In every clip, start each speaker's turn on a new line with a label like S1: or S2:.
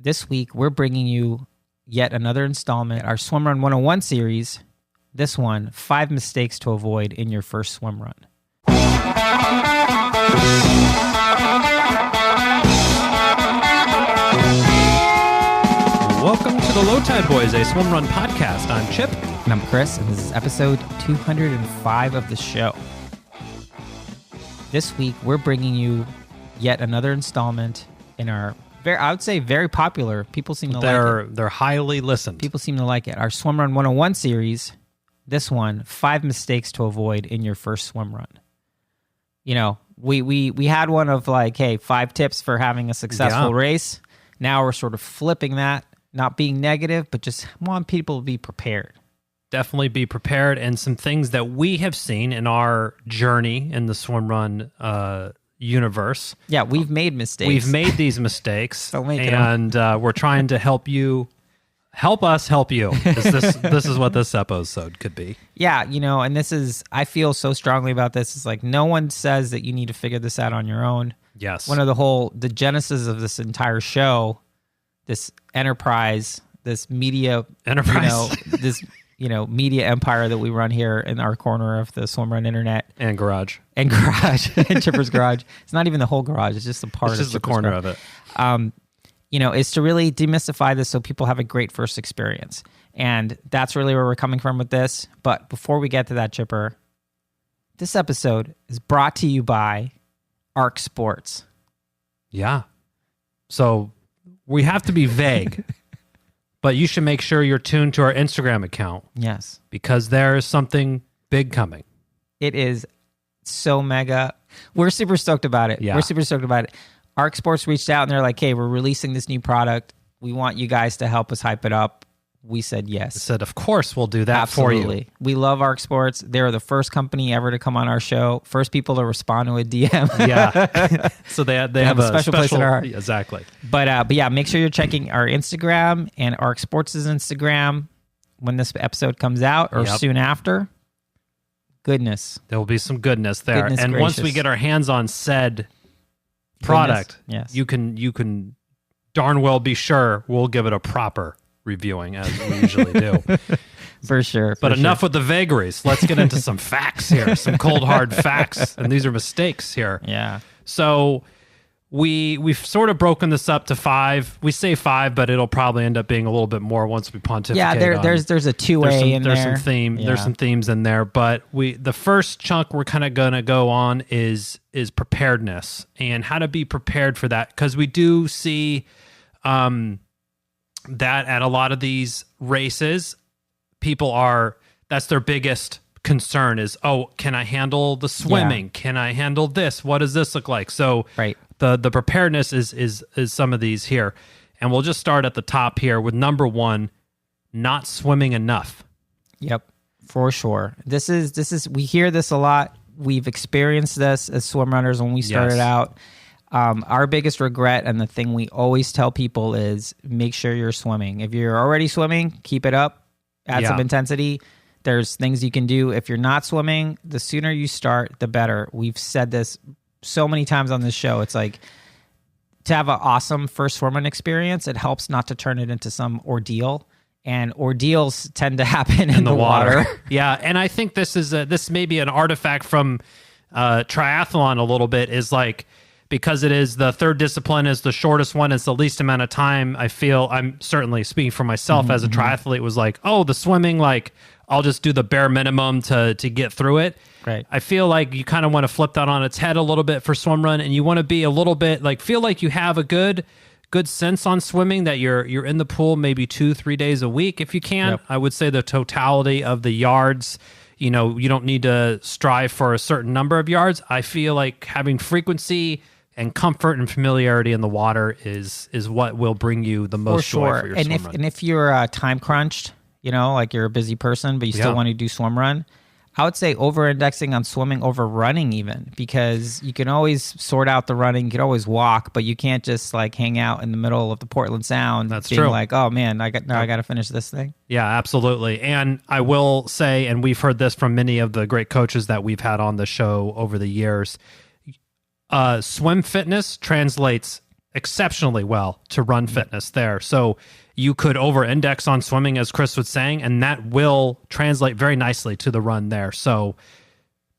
S1: This week, we're bringing you yet another installment, our Swimrun 101 series. This one, 5 mistakes to avoid in your first swim run.
S2: Welcome to the Low Tide Boys, a Swimrun podcast. I'm Chip.
S1: And I'm Chris, and this is episode 205 of the show. This week, we're bringing you yet another installment in our, I would say, very popular. People seem to like it.
S2: They're highly listened.
S1: People seem to like it. Our Swimrun 101 series. This one, 5 mistakes to avoid in your first swim run. You know, we had one of like, hey, 5 tips for having a successful race. Now we're sort of flipping that, not being negative, but just want people to be prepared.
S2: Definitely be prepared, and some things that we have seen in our journey in the swimrun universe.
S1: Yeah, we've made mistakes.
S2: We've made these mistakes,
S1: and
S2: we're trying to help you. Help us help you. This is what this episode could be.
S1: Yeah, you know, and this is, I feel so strongly about this. It's like no one says that you need to figure this out on your own.
S2: Yes.
S1: One of the genesis of this entire show, this enterprise, this media,
S2: enterprise,
S1: media empire that we run here in our corner of the Swimrun internet.
S2: And garage.
S1: And Chipper's garage. It's not even the whole garage. It's just a part of
S2: the corner of it.
S1: Is to really demystify this so people have a great first experience. And that's really where we're coming from with this. But before we get to that, Chipper, this episode is brought to you by Arc Sports.
S2: Yeah. So we have to be vague, but you should make sure you're tuned to our Instagram account.
S1: Yes.
S2: Because there is something big coming.
S1: It is so mega. We're super stoked about it.
S2: Yeah.
S1: We're super stoked about it. Arc Sports reached out and they're like, hey, we're releasing this new product. We want you guys to help us hype it up. We said yes.
S2: I said, of course, we'll do that
S1: Absolutely.
S2: for you.
S1: We love Arc Sports. They're the first company ever to come on our show. First people to respond to a DM.
S2: Yeah. So they have a special
S1: place in our heart.
S2: Exactly.
S1: But yeah, make sure you're checking our Instagram and Arc Sports' Instagram when this episode comes out or soon after. Goodness.
S2: There will be some goodness there.
S1: Goodness
S2: and
S1: gracious.
S2: Once we get our hands on said product,
S1: yes.
S2: you can darn well be sure we'll give it a proper reviewing, as we usually do.
S1: For sure.
S2: But enough with the vagaries. Let's get into some facts here, some cold hard facts, and these are mistakes here.
S1: Yeah.
S2: So we've sort of broken this up to 5. We say 5, but it'll probably end up being a little bit more once we pontificate.
S1: Yeah, there's a 2A in there.
S2: There's some themes in there, but the first chunk we're kind of gonna go on is preparedness and how to be prepared for that, because we do see that at a lot of these races, that's their biggest concern is, oh, can I handle the swimming? Yeah. Can I handle this? What does this look like? So
S1: right.
S2: The preparedness is some of these here. And we'll just start at the top here with number 1, not swimming enough.
S1: Yep, for sure. This is we hear this a lot. We've experienced this as swim runners when we started out. Our biggest regret and the thing we always tell people is make sure you're swimming. If you're already swimming, keep it up, add some intensity. There's things you can do. If you're not swimming, the sooner you start, the better. We've said this so many times on this show. It's like, to have an awesome first swimming experience, it helps not to turn it into some ordeal. And ordeals tend to happen in the water.
S2: Yeah, and I think this may be an artifact from triathlon a little bit, is like, because it is the third discipline, is the shortest one, it's the least amount of time. I feel, I'm certainly speaking for myself as a triathlete, was like, oh, the swimming, like, I'll just do the bare minimum to get through it.
S1: Right.
S2: I feel like you kind of want to flip that on its head a little bit for swim run, and you want to be a little bit like, feel like you have a good sense on swimming, that you're in the pool maybe 2-3 days a week if you can. Yep. I would say the totality of the yards, you don't need to strive for a certain number of yards. I feel like having frequency and comfort and familiarity in the water is what will bring you the most joy for your swim run.
S1: And if you're time crunched, like you're a busy person, but you still want to do swim run, I would say over-indexing on swimming over running even, because you can always sort out the running. You can always walk, but you can't just like hang out in the middle of the Portland Sound.
S2: That's
S1: being
S2: true.
S1: Like, oh man, I got to finish this thing.
S2: Yeah, absolutely. And I will say, and we've heard this from many of the great coaches that we've had on the show over the years, swim fitness translates exceptionally well to run fitness there. So you could over-index on swimming, as Chris was saying, and that will translate very nicely to the run there. So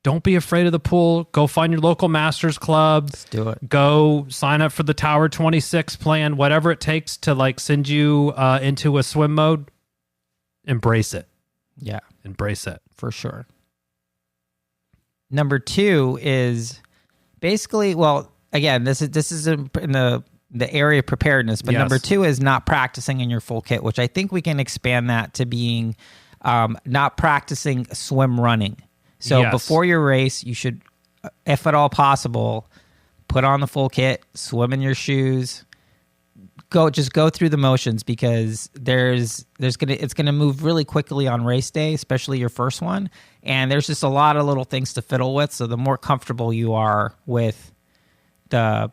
S2: don't be afraid of the pool. Go find your local masters club.
S1: Let's do it.
S2: Go sign up for the Tower 26 plan, whatever it takes to like send you into a swim mode. Embrace it.
S1: Yeah.
S2: Embrace it.
S1: For sure. Number 2 is basically, well, again, this is in the area of preparedness, but number 2 is not practicing in your full kit, which I think we can expand that to being not practicing swim running. So before your race, you should, if at all possible, put on the full kit, swim in your shoes, go through the motions, because it's gonna move really quickly on race day, especially your first one, and there's just a lot of little things to fiddle with. So the more comfortable you are with the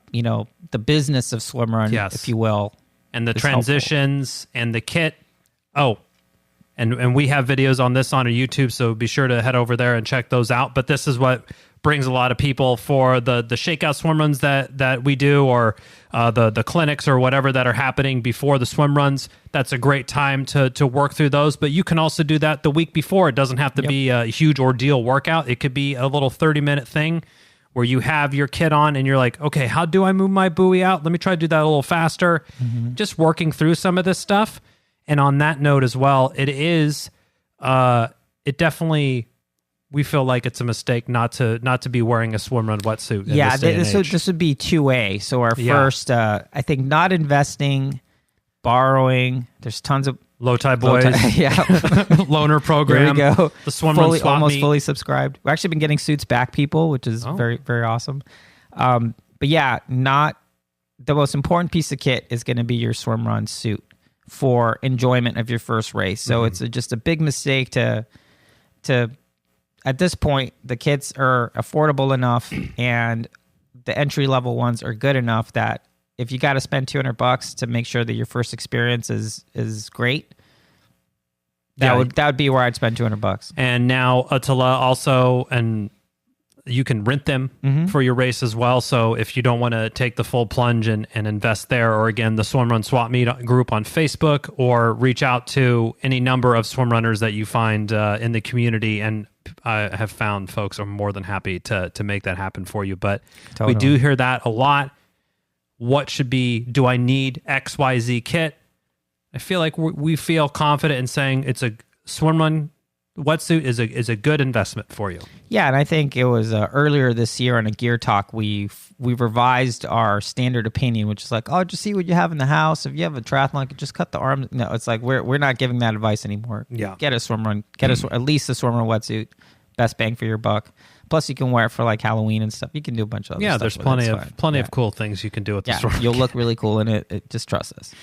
S1: business of Swimrun, if you will,
S2: and the transitions helpful. And the kit. Oh. And we have videos on this on our YouTube, so be sure to head over there and check those out. But this is what brings a lot of people for the shakeout swim runs that we do, or the clinics or whatever that are happening before the swim runs. That's a great time to work through those. But you can also do that the week before. It doesn't have to be a huge ordeal workout. It could be a little 30-minute thing where you have your kit on and you're like, okay, how do I move my buoy out? Let me try to do that a little faster. Mm-hmm. Just working through some of this stuff. And on that note as well, it definitely, we feel like it's a mistake not to be wearing a swim run wetsuit.
S1: This would be 2A. So our first, I think, not investing, borrowing. There's tons of
S2: Low Tide Boyz, loaner program.
S1: There we go.
S2: The swim run swap
S1: almost
S2: meet.
S1: Fully subscribed. We've actually been getting suits back, people, which is very, very awesome. But yeah, not the most important piece of kit is going to be your swim run suit for enjoyment of your first race. So it's just a big mistake to at this point, the kits are affordable enough and the entry level ones are good enough that if you got to spend $200 to make sure that your first experience is great, that would be where I'd spend $200.
S2: And now Attila also, and you can rent them for your race as well. So if you don't want to take the full plunge and invest there, or again, the Swimrun Swap Meet group on Facebook, or reach out to any number of swim runners that you find in the community. And I have found folks are more than happy to make that happen for you. But we do hear that a lot. What should be, do I need XYZ kit? I feel like we feel confident in saying it's a Swimrun wetsuit is a good investment for you.
S1: Yeah, and I think it was earlier this year on a gear talk we revised our standard opinion, which is like, oh, just see what you have in the house. If you have a triathlon, just cut the arms. No, it's like we're not giving that advice anymore.
S2: Yeah,
S1: get a Swimrun, at least a Swimrun wetsuit. Best bang for your buck. Plus, you can wear it for like Halloween and stuff. You can do a bunch of other stuff.
S2: There's plenty of cool things you can do with the Swimrun.
S1: You'll look really cool in it. Just trust us.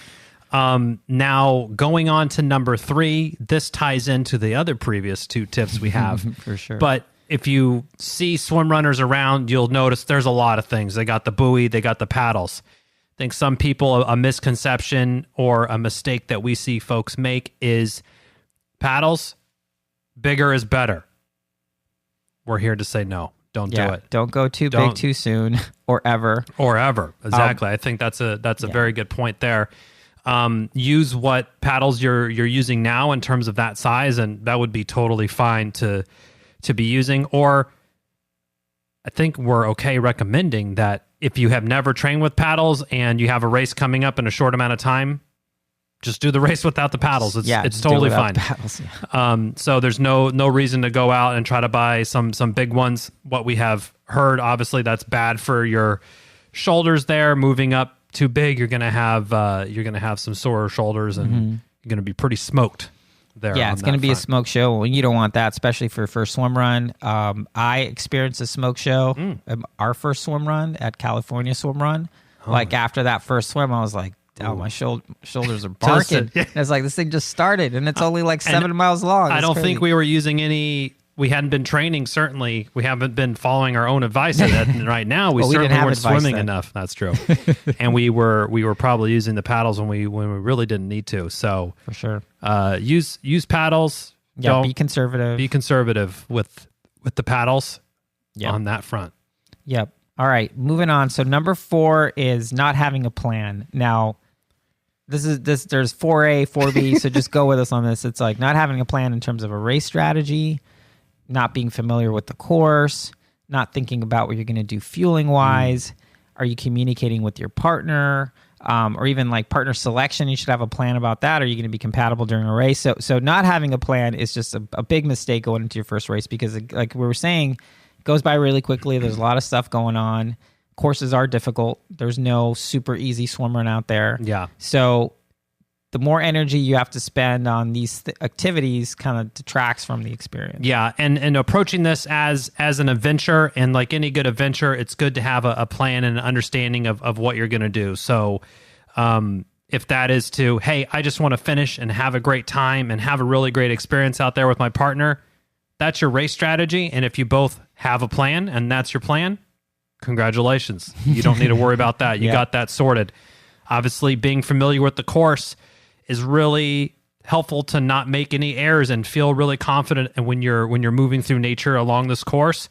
S2: Now going on to number 3, this ties into the other previous 2 tips we have.
S1: For sure.
S2: But if you see swim runners around, you'll notice there's a lot of things. They got the buoy, they got the paddles. I think some people, a misconception or a mistake that we see folks make is paddles, bigger is better. We're here to say no. Don't do it.
S1: Don't go too big too soon or ever.
S2: Exactly. I think that's a very good point there. Use what paddles you're using now in terms of that size, and that would be totally fine to be using. Or I think we're okay recommending that if you have never trained with paddles and you have a race coming up in a short amount of time, just do the race without the paddles. It's totally fine.
S1: Paddles, yeah.
S2: So there's no reason to go out and try to buy some big ones. What we have heard, obviously, that's bad for your shoulders there. Moving up too big, you're gonna have some sore shoulders, and you're gonna be pretty smoked there.
S1: Yeah, it's gonna be a smoke show. You don't want that, especially for your first swim run. I experienced a smoke show. Our first swim run at California Swim Run. Like after that first swim, I was like, oh, my shoulders are barking. And it's like, this thing just started, and it's only like 7 miles long.
S2: I don't think we were using any. We hadn't been training, certainly. We haven't been following our own advice right now. We certainly weren't swimming enough. That's true. And we were probably using the paddles when we really didn't need to. So
S1: for sure,
S2: use paddles.
S1: Yeah, be conservative.
S2: Be conservative with the paddles on that front.
S1: Yep. All right, moving on. So number 4 is not having a plan. Now, there's 4A, 4B, so just go with us on this. It's like not having a plan in terms of a race strategy, not being familiar with the course, not thinking about what you're going to do fueling-wise. Are you communicating with your partner? Or even like partner selection, you should have a plan about that. Are you going to be compatible during a race? So not having a plan is just a big mistake going into your first race because, like we were saying, it goes by really quickly. There's a lot of stuff going on. Courses are difficult. There's no super easy swim run out there.
S2: Yeah.
S1: So the more energy you have to spend on these activities kind of detracts from the experience.
S2: Yeah, and approaching this as an adventure, and like any good adventure, it's good to have a plan and an understanding of what you're going to do. So if that is to, hey, I just want to finish and have a great time and have a really great experience out there with my partner, that's your race strategy. And if you both have a plan and that's your plan, congratulations. You don't need to worry about that. You got that sorted. Obviously, being familiar with the course is really helpful to not make any errors and feel really confident. And when you're moving through nature along this course,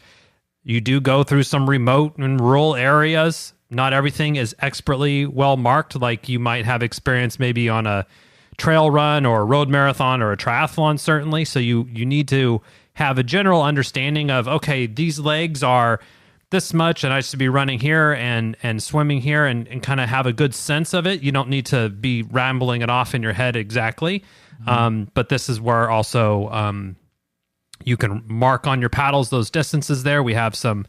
S2: you do go through some remote and rural areas. Not everything is expertly well marked, like you might have experience maybe on a trail run or a road marathon or a triathlon, certainly. So you need to have a general understanding of, okay, these legs are this much and I should be running here and swimming here and kind of have a good sense of it. You don't need to be rambling it off in your head exactly. But this is where also you can mark on your paddles those distances there. We have some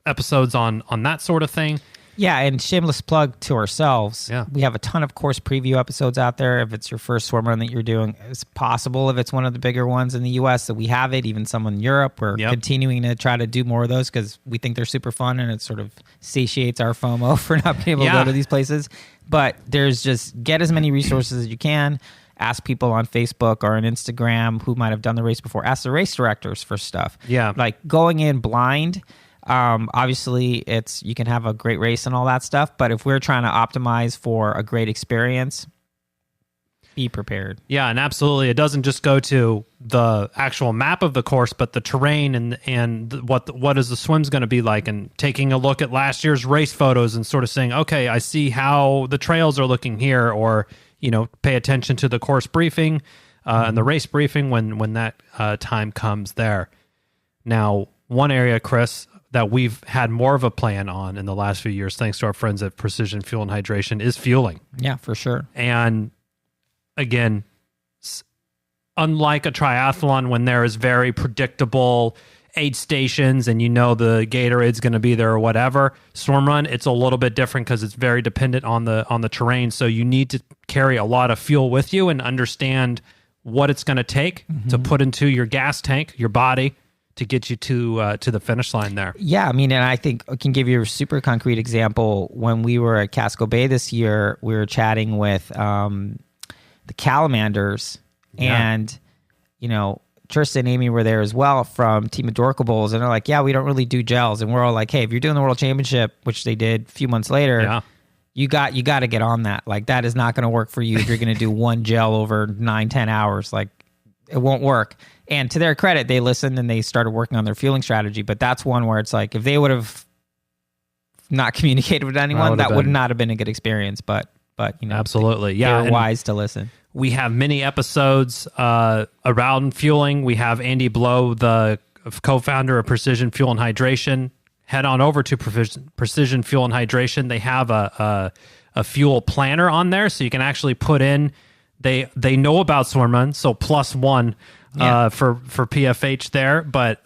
S2: episodes on that sort of thing.
S1: Yeah, and shameless plug to ourselves.
S2: Yeah.
S1: We have a ton of course preview episodes out there. If it's your first swim run that you're doing, it's possible if it's one of the bigger ones in the U.S. that we have it, even some in Europe. We're continuing to try to do more of those because we think they're super fun and it sort of satiates our FOMO for not being able to go to these places. But there's just get as many resources as you can. Ask people on Facebook or on Instagram who might have done the race before. Ask the race directors for stuff.
S2: Yeah.
S1: Like going in blind, obviously you can have a great race and all that stuff, but if we're trying to optimize for a great experience, be prepared.
S2: Yeah, and absolutely. It doesn't just go to the actual map of the course, but the terrain and what is the swim's going to be like, and taking a look at last year's race photos and sort of saying, okay, I see how the trails are looking here, or, pay attention to the course briefing and the race briefing when that time comes there. Now, one area, Chris, that we've had more of a plan on in the last few years, thanks to our friends at Precision Fuel and Hydration, is fueling.
S1: Yeah, for sure.
S2: And again, unlike a triathlon when there is very predictable aid stations and the Gatorade's going to be there or whatever, swim run, it's a little bit different because it's very dependent on the terrain. So you need to carry a lot of fuel with you and understand what it's going to take to put into your gas tank, your body, to get you to the finish line there. Yeah,
S1: and I think I can give you a super concrete example. When we were at Casco Bay this year, we were chatting with the Calamanders, and Tristan and Amy were there as well from Team Adorkables, and they're like, yeah, we don't really do gels. And we're all like, hey, if you're doing the World Championship, which they did a few months later, you got to get on that. Like, that is not going to work for you if you're going to do one gel over 9-10 hours. Like, it won't work. And to their credit, they listened and they started working on their fueling strategy. But that's one where it's like, if they would have not communicated with anyone, that would not have been a good experience. But
S2: absolutely,
S1: they're wise to listen.
S2: We have many episodes around fueling. We have Andy Blow, the co-founder of Precision Fuel and Hydration. Head on over to Precision Fuel and Hydration. They have a fuel planner on there, so you can actually put in. They know about Swimrun, so +1 for PFH there. But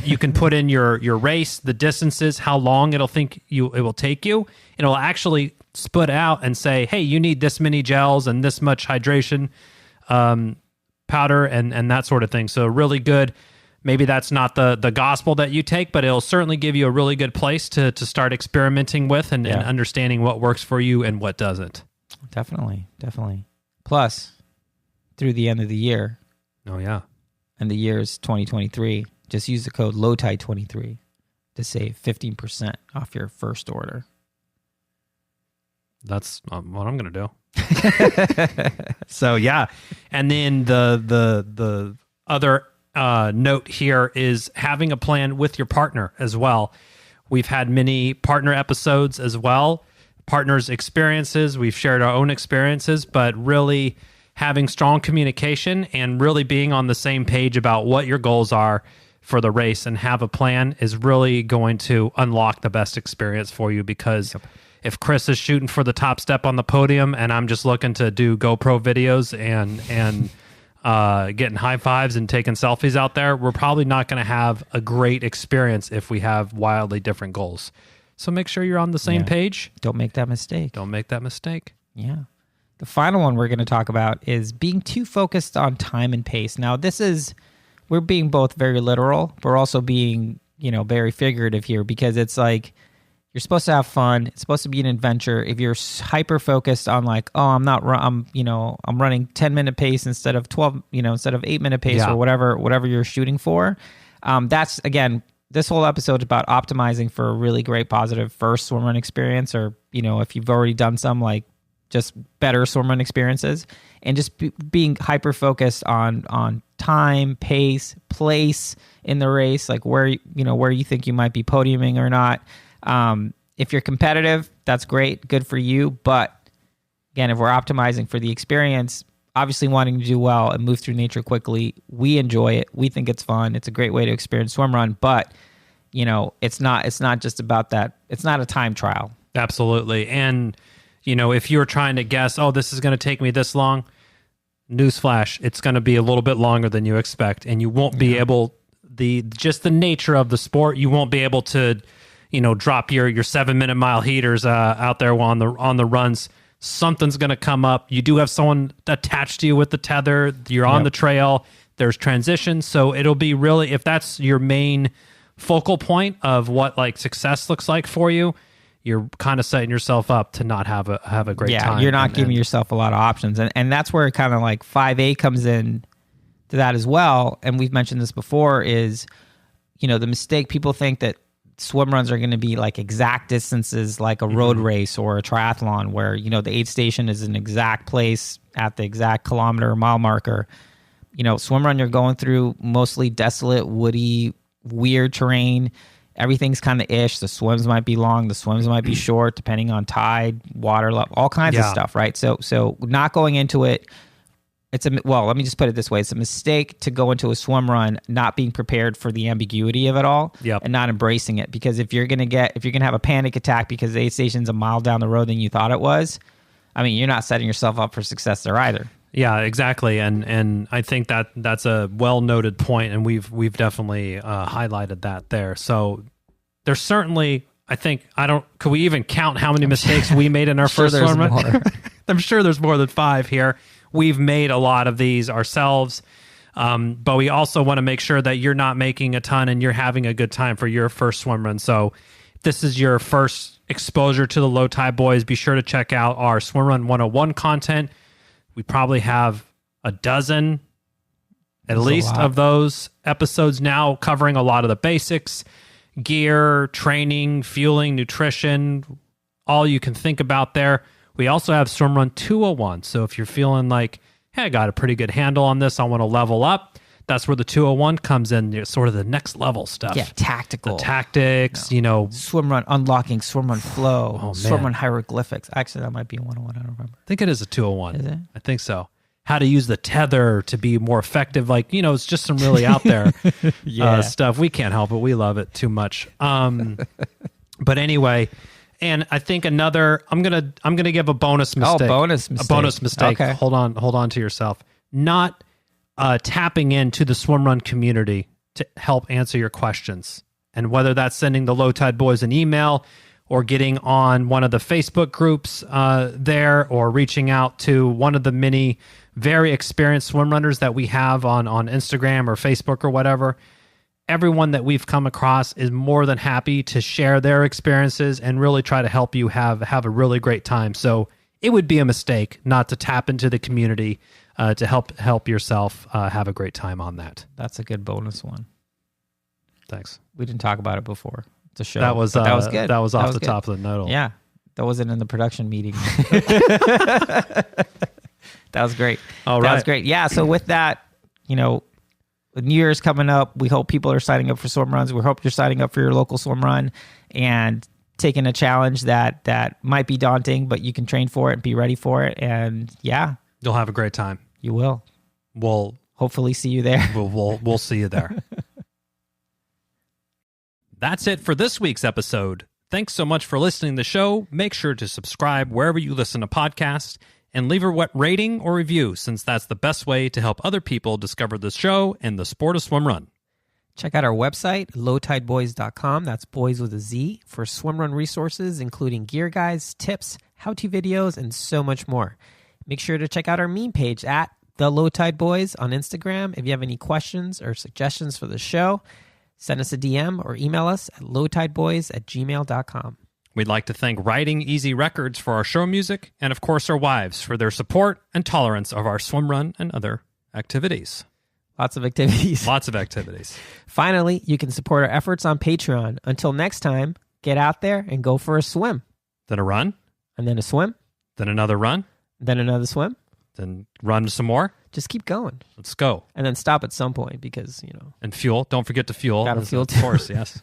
S2: you can put in your race, the distances, how long it will take you. It'll actually split out and say, hey, you need this many gels and this much hydration powder and that sort of thing. So really good. Maybe that's not the gospel that you take, but it'll certainly give you a really good place to start experimenting with and understanding what works for you and what doesn't.
S1: Definitely. Plus, through the end of the year.
S2: Oh, yeah.
S1: And the year is 2023. Just use the code LOWTIDE23 to save 15% off your first order.
S2: That's what I'm going to do. So, yeah. And then the other note here is having a plan with your partner as well. We've had many partner episodes as well, partners' experiences. We've shared our own experiences, but really having strong communication and really being on the same page about what your goals are for the race and have a plan is really going to unlock the best experience for you, because if Chris is shooting for the top step on the podium and I'm just looking to do GoPro videos and getting high fives and taking selfies out there, we're probably not going to have a great experience if we have wildly different goals. So make sure you're on the same page.
S1: Don't make that mistake.
S2: Don't make that mistake.
S1: Yeah. The final one we're going to talk about is being too focused on time and pace. Now, we're being both very literal, but we're also being, very figurative here, because it's like, you're supposed to have fun. It's supposed to be an adventure. If you're hyper focused on like, oh, I'm running 10-minute pace instead of 12, instead of 8-minute pace or whatever you're shooting for. That's, again, this whole episode is about optimizing for a really great positive first swim run experience, or, if you've already done some, like just better swim run experiences, and just being hyper focused on time, pace, place in the race, like where you think you might be podiuming or not. If you're competitive, that's great, good for you. But again, if we're optimizing for the experience, obviously wanting to do well and move through nature quickly, we enjoy it. We think it's fun. It's a great way to experience swim run, but it's not just about that. It's not a time trial.
S2: Absolutely. And if you're trying to guess, oh, this is going to take me this long, newsflash, it's going to be a little bit longer than you expect, and you won't be able, just the nature of the sport, you won't be able to drop your 7-minute mile heaters out there on the runs. Something's going to come up. You do have someone attached to you with the tether. You're on the trail. There's transition. So it'll be really, if that's your main focal point of what like success looks like for you, you're kind of setting yourself up to not have a great time.
S1: Yeah, you're not giving yourself a lot of options. And that's where kind of like 5A comes in to that as well. And we've mentioned this before is, the mistake, people think that swim runs are going to be like exact distances, like a road race or a triathlon, where the aid station is an exact place at the exact kilometer or mile marker. Swim run, you're going through mostly desolate, woody, weird terrain. Everything's kind of ish. The swims might be long, the swims might be short, depending on tide, water level, all kinds of stuff, right? So not going into it. Let me just put it this way. It's a mistake to go into a swim run not being prepared for the ambiguity of it all and not embracing it. Because if you're going to have a panic attack because the aid station's a mile down the road than you thought it was, you're not setting yourself up for success there either.
S2: Yeah, exactly. And I think that's a well-noted point, and we've definitely highlighted that there. So there's certainly, could we even count how many mistakes we made in our first swim run? I'm sure there's more than 5 here. We've made a lot of these ourselves, but we also want to make sure that you're not making a ton and you're having a good time for your first swim run. So if this is your first exposure to the Low Tide Boys, be sure to check out our Swim Run 101 content. We probably have a dozen, at least, of those episodes now, covering a lot of the basics, gear, training, fueling, nutrition, all you can think about there. We also have Swimrun 201. So if you're feeling like, hey, I got a pretty good handle on this, I want to level up, that's where the 201 comes in. It's sort of the next level stuff.
S1: Yeah, tactical.
S2: The tactics,
S1: Swimrun unlocking, Swimrun flow, Swimrun hieroglyphics. Actually, that might be a 101. I don't remember.
S2: I think it is a 201.
S1: Is it?
S2: I think so. How to use the tether to be more effective. It's just some really out there stuff. We can't help it. We love it too much. But anyway... And I think I'm gonna give a bonus mistake.
S1: Oh, bonus mistake.
S2: A bonus mistake.
S1: Okay.
S2: Hold on to yourself. Not tapping into the swim run community to help answer your questions. And whether that's sending the Low Tide Boys an email or getting on one of the Facebook groups there, or reaching out to one of the many very experienced swim runners that we have on Instagram or Facebook or whatever. Everyone that we've come across is more than happy to share their experiences and really try to help you have a really great time. So it would be a mistake not to tap into the community to help yourself have a great time on that.
S1: That's a good bonus one.
S2: Thanks.
S1: We didn't talk about it before. It's a show.
S2: That was good. That was off the
S1: good.
S2: top of the note.
S1: Yeah, that wasn't in the production meeting. That was great.
S2: All right.
S1: That was great. Yeah. So with that, New Year's coming up. We hope people are signing up for swim runs. We hope you're signing up for your local swim run and taking a challenge that might be daunting, but you can train for it and be ready for it. And yeah,
S2: you'll have a great time.
S1: You will.
S2: We'll
S1: hopefully see you there.
S2: We'll see you there. That's it for this week's episode. Thanks so much for listening to the show. Make sure to subscribe wherever you listen to podcasts and leave a rating or review, since that's the best way to help other people discover the show and the sport of swim run.
S1: Check out our website, lowtideboys.com. That's boys with a Z, for swim run resources, including gear guides, tips, how-to videos, and so much more. Make sure to check out our meme page at The Low Tide Boys on Instagram. If you have any questions or suggestions for the show, send us a DM or email us at lowtideboys@gmail.com.
S2: We'd like to thank Riding Easy Records for our show music, and of course our wives for their support and tolerance of our swim run and other activities.
S1: Lots of activities.
S2: Lots of activities.
S1: Finally, you can support our efforts on Patreon. Until next time, get out there and go for a swim.
S2: Then a run.
S1: And then a swim.
S2: Then another run.
S1: Then another swim.
S2: Then run some more.
S1: Just keep going.
S2: Let's go.
S1: And then stop at some point because,
S2: And fuel. Don't forget to fuel.
S1: Gotta fuel too.
S2: Of course, yes.